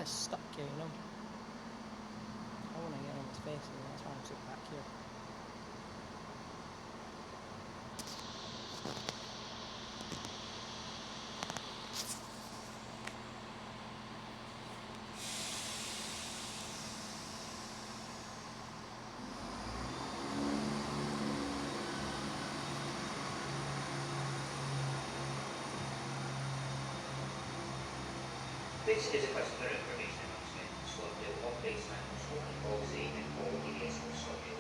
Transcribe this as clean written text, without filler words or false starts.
guy's stuck here, you know. I want to get on his face, and that's why I'm sitting back here. This is a question for information announcement. So the one baseline was 4 and 4 and 4 areas of solid.